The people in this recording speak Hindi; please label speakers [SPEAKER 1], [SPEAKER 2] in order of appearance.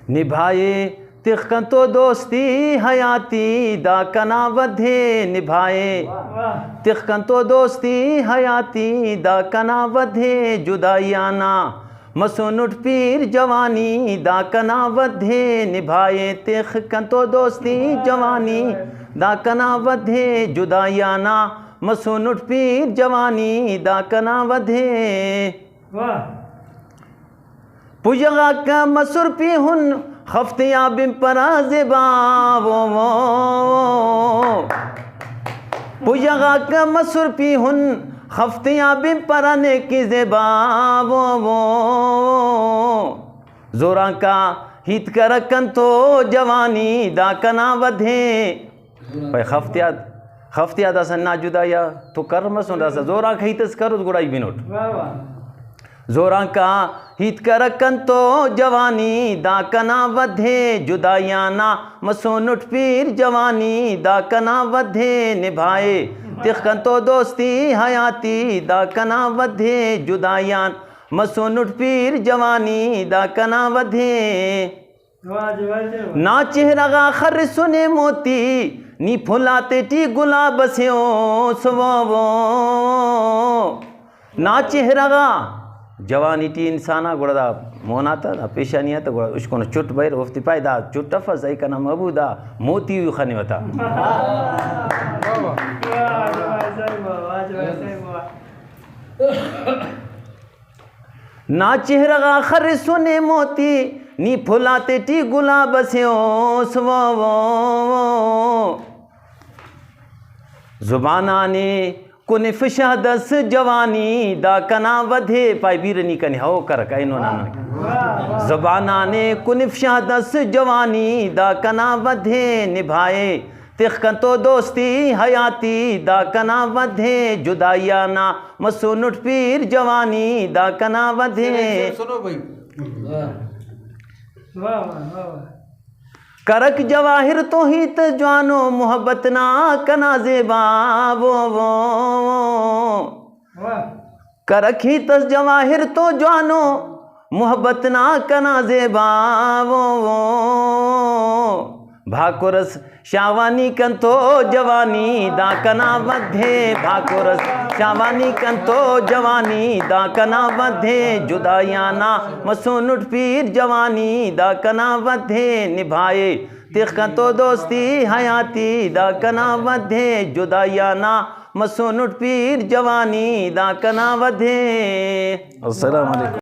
[SPEAKER 1] निभाए तिखकन तो दोस्ती हयाती दाकना वधे निभाए तिखकन तो दोस्ती हयाती दाकना वधे जुदाइयाना मसूनुट पीर जवानी दाकना वधे निभाए तिखकन तो दोस्ती जवानी दाकना वधे जुदाइयाना मसूनुट पीर जवानी दाकना वधे पुजगा का मसुर पी हुन खफ्तिया बिन पराज़ेबा वो पुजगा का मसुर पी हुन खफ्तिया बिन पराने की ज़ेबा वो जोरा का हित कर कन तो जवानी दाकना वधे भाई खफ्तिया दस ना जुदाया तो कर मसुन दस जोरा का हितस करो गुड़ाई बिनोट जोरा का हित कर कन तो जवानी दाकना वधे जुदाइयाना मसूनुट पीर जवानी दाकना वधे निभाए तिखकन तो दोस्ती हयाती दाकना वधे जुदाइयान मसूनुट पीर जवानी दाकना वधे ना चेहरा खर सुने मोती नी फुलाते टी गुलाब से ओ सुवो ना चेहरा जवानी टी इंसाना गुड़ा मोना था पेशानी था गुड़ा उसको चुट बैर उफ्ती पायदा चुट फस आई का नाम अबूदा मोती खाने होता ना चेहरा खर सुने मोती नी फुलाते टी गुलाब से ओ सुवो जुबाना ने कुनिफ शहदस जवानी दाकना वधे पाई बीरनी कने हो कर कैनो ना ज़बाना ने कुनिफ शहदस जवानी दाकना वधे निभाए तिखकन तो दोस्ती हयाती दाकना वधे जुदाइयाना मसूनुट पीर जवानी दाकना वधे
[SPEAKER 2] सुनो भाई
[SPEAKER 1] करक जवाहिर तो ही त जानो मोहब्बत ना कना ज़ेबा वो करक ही तस जवाहिर तो जानो मोहब्बत ना कना ज़ेबा वो भाकुरस शावानी कन तो जवानी दाकना वधे भाकुरस शावानी कन तो जवानी दाकना वधे जुदाइयाना मसूनुट पीर जवानी दाकना वधे निभाए तिखकन तो दोस्ती हयाती दाकना वधे जुदाइयाना मसूनुट पीर जवानी दाकना वधे। अस्सलाम वालेकुम।